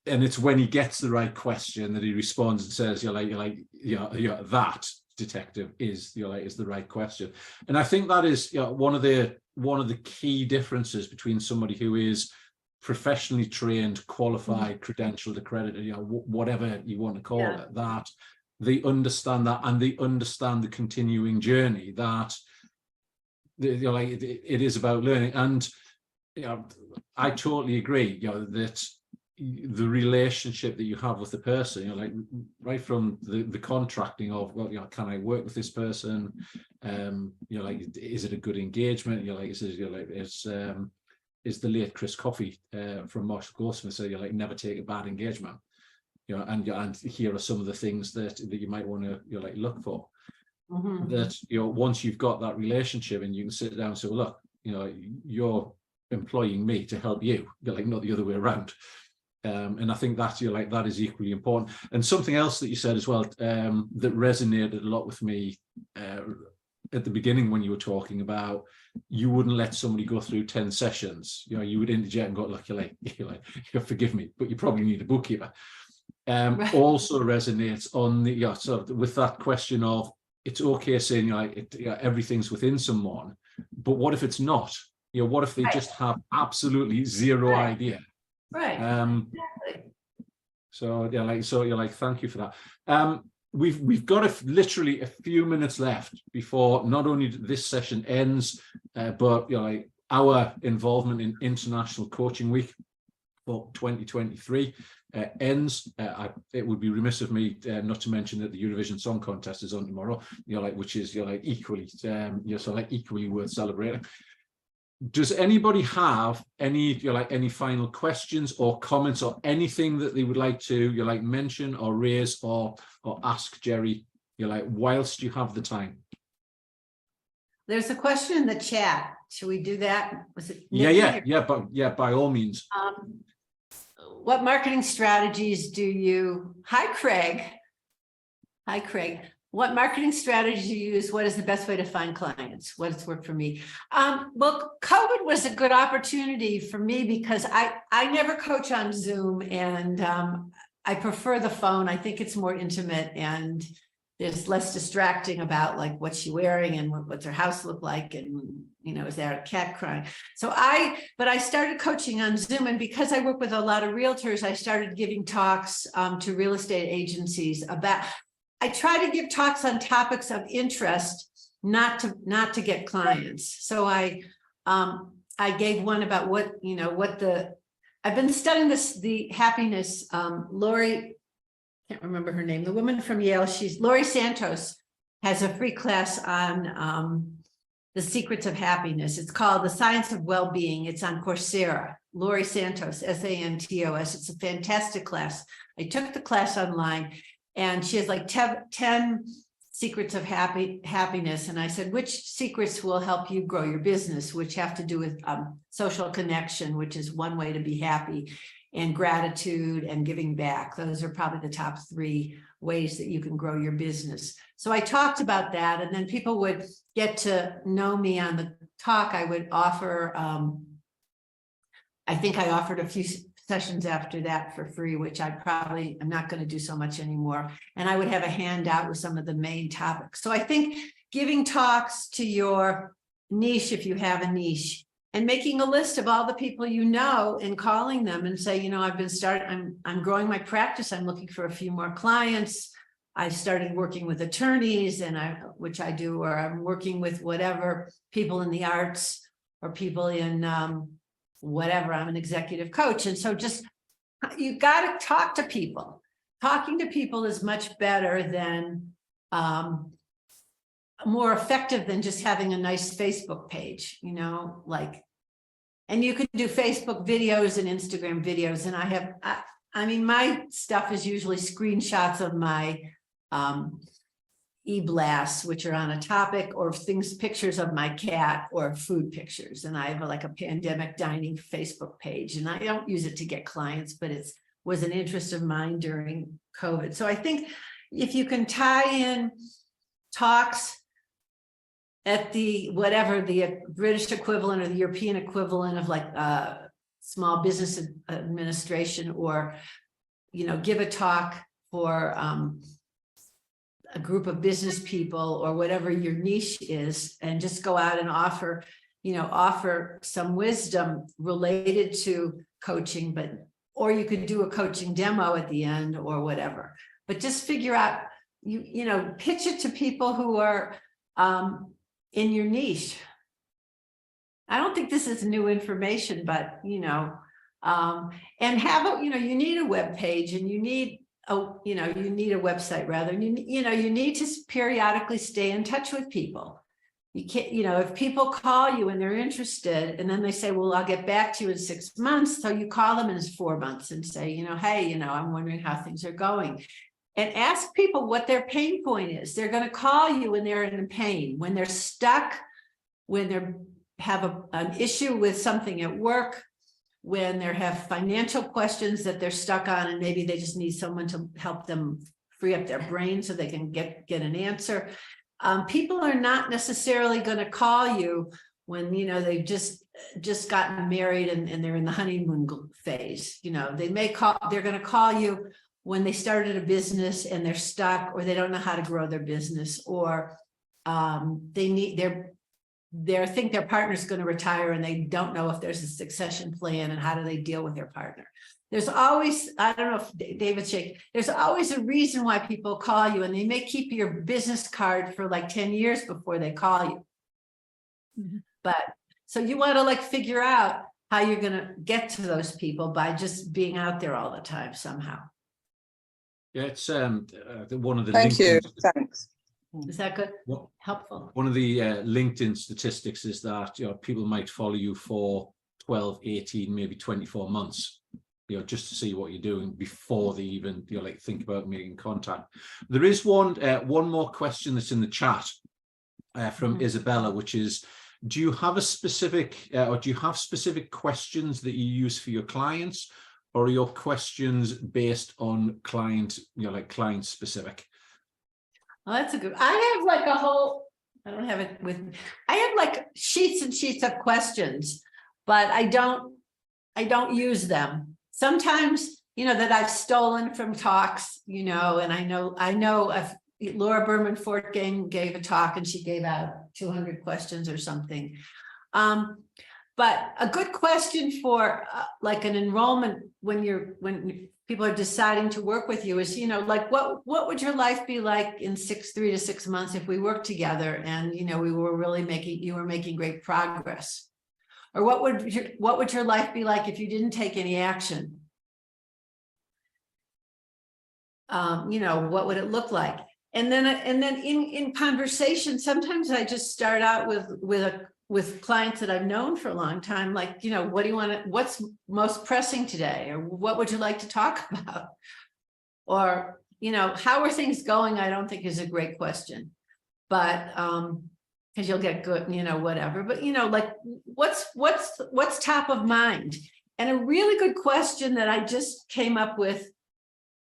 Speaker 1: And it's when he gets the right question that he responds and says, "Yeah, that detective is the right question." And I think that is one of the key differences between somebody who is professionally trained, qualified, credentialed, accredited, whatever you want to call it, that they understand that, and they understand the continuing journey that it is about learning. And I totally agree, that the relationship that you have with the person, like right from the contracting of, well, can I work with this person? Like, is it a good engagement? Is the late Chris Coffey from Marshall Goldsmith say, never take a bad engagement? And here are some of the things that you might want to look for. That once you've got that relationship, and you can sit down and say, well, look, you're employing me to help you, not the other way around. And I think that that is equally important. And something else that you said as well, that resonated a lot with me at the beginning, when you were talking about, you wouldn't let somebody go through 10 sessions. You would interject and go, look, forgive me, but you probably need a bookkeeper. Right. Also resonates on the sort of with that question of, it's okay saying everything's within someone, but what if it's not? What if they just have absolutely zero idea?
Speaker 2: Right.
Speaker 1: Exactly. So thank you for that. We've got literally a few minutes left before not only this session ends, but our involvement in International Coaching Week for 2023 ends. It would be remiss of me not to mention that the Eurovision Song Contest is on tomorrow. Which is equally equally worth celebrating. Does anybody have any final questions or comments, or anything that they would like to mention or raise or ask Jerri whilst you have the time?
Speaker 2: There's a question in the chat. Should we do that? Was it
Speaker 1: but by all means.
Speaker 2: What marketing strategies do you? Hi, Craig. What marketing strategies do you use? What is the best way to find clients? What has worked for me? Well, COVID was a good opportunity for me, because I never coach on Zoom, and I prefer the phone. I think it's more intimate, and there's less distracting about like what's she wearing and what's her house look like, and is there a cat crying? But I started coaching on Zoom, and because I work with a lot of realtors, I started giving talks to real estate agencies about. I try to give talks on topics of interest, not to get clients. So I gave one about I've been studying the happiness. Lori, can't remember her name, the woman from Yale. Lori Santos has a free class on the secrets of happiness. It's called The Science of Well-Being. It's on Coursera. Lori Santos, Santos. It's a fantastic class. I took the class online. And she has like 10 secrets of happiness. And I said, which secrets will help you grow your business, which have to do with social connection, which is one way to be happy, and gratitude and giving back. Those are probably the top 3 ways that you can grow your business. So I talked about that, and then people would get to know me on the talk. I would offer, I think I offered a few sessions after that for free, which I'm not going to do so much anymore. And I would have a handout with some of the main topics. So I think giving talks to your niche, if you have a niche, and making a list of all the people you know and calling them and say, you know, I'm growing my practice. I'm looking for a few more clients. I started working with attorneys, which I do, or I'm working with whatever, people in the arts or people in whatever. I'm an executive coach. And so just, you got to talk to people. Talking to people is much better than, more effective than just having a nice Facebook page, you know, like, and you can do Facebook videos and Instagram videos. And I mean, my stuff is usually screenshots of my e-blasts, which are on a topic, or pictures of my cat, or food pictures. And I have like a pandemic dining Facebook page, and I don't use it to get clients, but it was an interest of mine during COVID. So I think if you can tie in talks at the British equivalent or the European equivalent of like small business administration, or, you know, give a talk for a group of business people or whatever your niche is, and just go out and offer some wisdom related to coaching, or you could do a coaching demo at the end or whatever, but just figure out, pitch it to people who are in your niche. I don't think this is new information, but, and have you need a web page, and you need a website rather. And you need to periodically stay in touch with people. You can't, if people call you and they're interested, and then they say, well, I'll get back to you in 6 months. So you call them in 4 months and say, hey, I'm wondering how things are going. And ask people what their pain point is. They're going to call you when they're in pain, when they're stuck, when they have an issue with something at work, when they have financial questions that they're stuck on, and maybe they just need someone to help them free up their brain so they can get an answer. People are not necessarily going to call you when, they've just gotten married and they're in the honeymoon phase. They're going to call you when they started a business and they're stuck, or they don't know how to grow their business, or they think their partner's going to retire and they don't know if there's a succession plan and how do they deal with their partner. There's always, I don't know if David Shake, there's always a reason why people call you, and they may keep your business card for like 10 years before they call you. Mm-hmm. But so you want to figure out how you're going to get to those people by just being out there all the time somehow.
Speaker 1: Yeah, it's one of the
Speaker 5: Thank you. Thanks.
Speaker 2: Is that good? Helpful.
Speaker 1: One of the LinkedIn statistics is that people might follow you for 12, 18, maybe 24 months, just to see what you're doing before they even think about making contact. There is one more question that's in the chat from Isabella, which is, do you have specific questions that you use for your clients? Or are your questions based on client specific?
Speaker 2: Well, that's a good. I have a whole. I don't have it with me. I have sheets and sheets of questions, but I don't use them. Sometimes, that I've stolen from talks, and I know if Laura Berman Fortgang gave a talk and she gave out 200 questions or something. But a good question for an enrollment when people are deciding to work with you is, what would your life be like in 3 to 6 months if we worked together and, we were really making great progress? Or what would your life be like if you didn't take any action? What would it look like? And then in conversation, sometimes I just start out with clients that I've known for a long time, what do you want to, what's most pressing today? Or what would you like to talk about? Or, you know, how are things going? I don't think is a great question, but, because you'll get good, you know, whatever, but you know, like what's top of mind? And a really good question that I just came up with,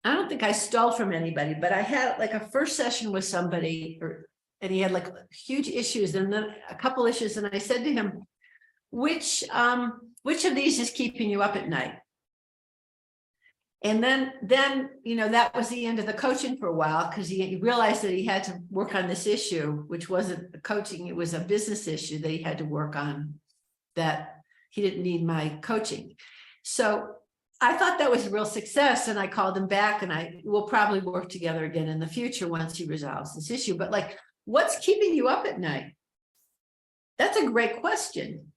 Speaker 2: I don't think I stole from anybody, but I had like a first session with somebody, and he had like huge issues and then a couple issues. And I said to him, which of these is keeping you up at night? And then, you know, that was the end of the coaching for a while, because he realized that he had to work on this issue, which wasn't a coaching, it was a business issue that he had to work on, that he didn't need my coaching. So I thought that was a real success, and I called him back, and I will probably work together again in the future once he resolves this issue. But like, what's keeping you up at night? That's a great question.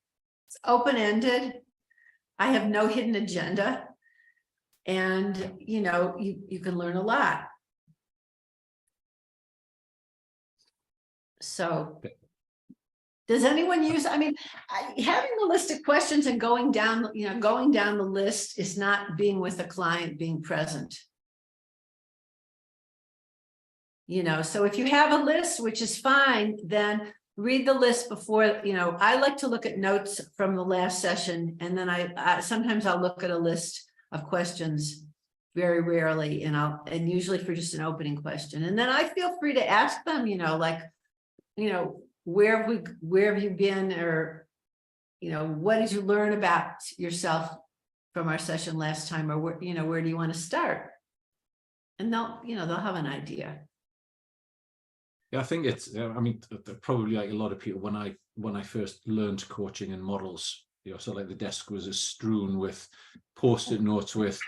Speaker 2: It's open-ended. I have no hidden agenda. And, you know, you can learn a lot. So does anyone use, I mean, having a list of questions and going down, you know, going down the list is not being with a client, being present. You know, so if you have a list, which is fine, then read the list before, you know, I like to look at notes from the last session. And then I sometimes I'll look at a list of questions, very rarely, and usually for just an opening question. And then I feel free to ask them, you know, like, you know, where have you been, or, you know, what did you learn about yourself from our session last time, or where, you know, where do you want to start? And they'll have an idea.
Speaker 1: Yeah, I think it's, I mean, probably like a lot of people, when I first learned coaching and models, you know, so like the desk was strewn with post-it notes with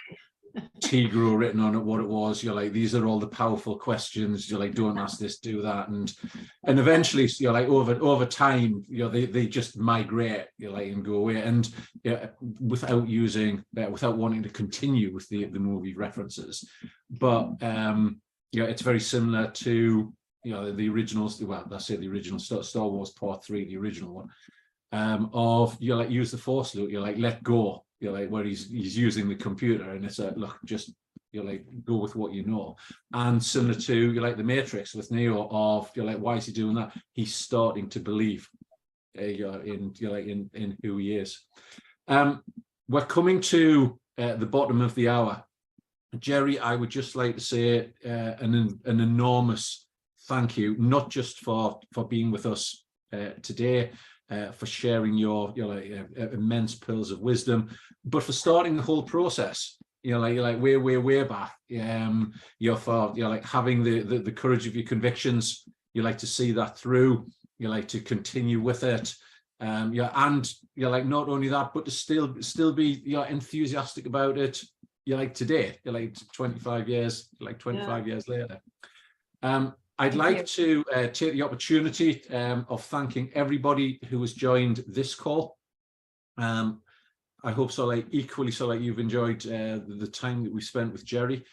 Speaker 1: Tigro written on it, what it was. You're like, these are all the powerful questions. You're like, don't ask this, do that, and eventually, you're like, over time, you know, they just migrate, you know, like, and go away, and you know, without wanting to continue with the movie references. But you know, it's very similar to, you know, the originals. Well, let's say the original Star Wars Part 3, the original one. Of, you like, use the force, Luke, you're like, let go, you're like, where he's using the computer, and it's a look, just, you're like, go with what you know. And similar to, you like, the Matrix with Neo, of, you're like, why is he doing that? He's starting to believe in who he is. We're coming to the bottom of the hour. Jerri, I would just like to say an enormous thank you, not just for being with us today, for sharing your immense pearls of wisdom, but for starting the whole process. You're like way back. You're like having the courage of your convictions. You like to see that through. You like to continue with it. And you're like, not only that, but to still be enthusiastic about it. You're like today. You're like 25 years. Like 25 years later. I'd like to take the opportunity of thanking everybody who has joined this call. I hope so, like, equally so, like, you've enjoyed the time that we spent with Jerri.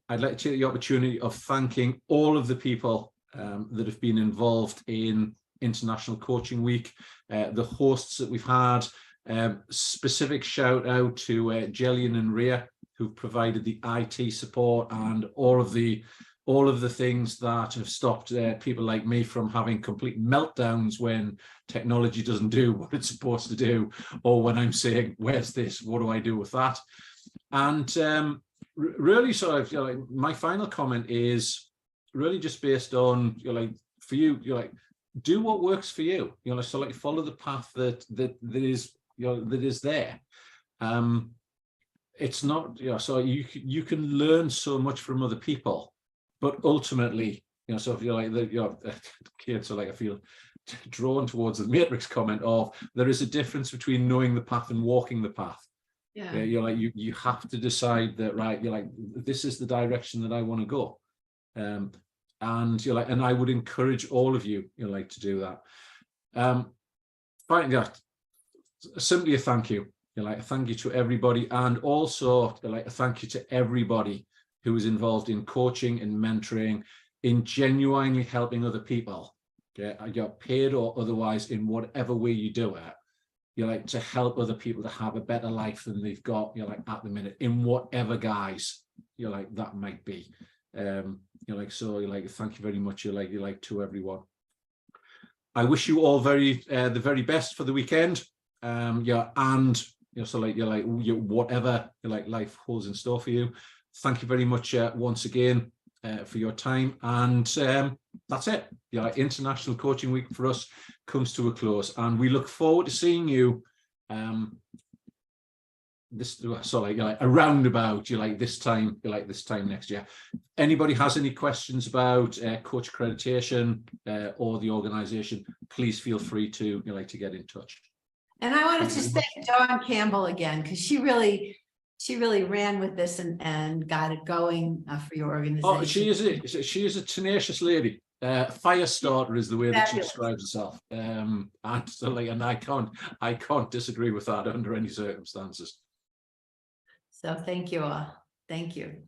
Speaker 1: I'd like to take the opportunity of thanking all of the people that have been involved in International Coaching Week, the hosts that we've had. Specific shout out to Jillian and Rhea, who've provided the IT support and all of the things that have stopped people like me from having complete meltdowns when technology doesn't do what it's supposed to do, or when I'm saying, where's this, what do I do with that? And really sort of, like, my final comment is really just based on, like, for you, you're like, do what works for you, so like, follow the path that is, that is there. It's not, so you can learn so much from other people. But ultimately, so if you're like kids, so like, I feel drawn towards the Matrix comment of, there is a difference between knowing the path and walking the path. Yeah. You're like, you have to decide that, right, you're like, this is the direction that I want to go. And you're like, and I would encourage all of you, like, to do that. Simply a thank you. Like, a thank you to everybody, and also like a thank you to everybody who is involved in coaching and mentoring, in genuinely helping other people. You're paid or otherwise, in whatever way you do it. You're like, to help other people to have a better life than they've got, like, at the minute, in whatever guise, like, that might be. So thank you very much. To everyone. I wish you all the very best for the weekend. And whatever life holds in store for you. Thank you very much once again for your time. And that's it. International Coaching Week for us comes to a close, and we look forward to seeing you around about this time next year. Anybody has any questions about coach accreditation or the organization, please feel free to to get in touch.
Speaker 2: And I wanted to thank Dawn Campbell again, because she really ran with this and got it going for your organization.
Speaker 1: Oh, she is a tenacious lady. Fire starter is the way that she describes herself. And I can't disagree with that under any circumstances.
Speaker 2: So thank you all. Thank you.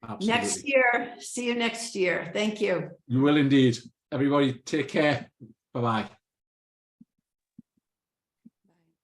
Speaker 1: Absolutely.
Speaker 2: Next year, see you next year. Thank you.
Speaker 1: You will indeed. Everybody take care. Bye-bye.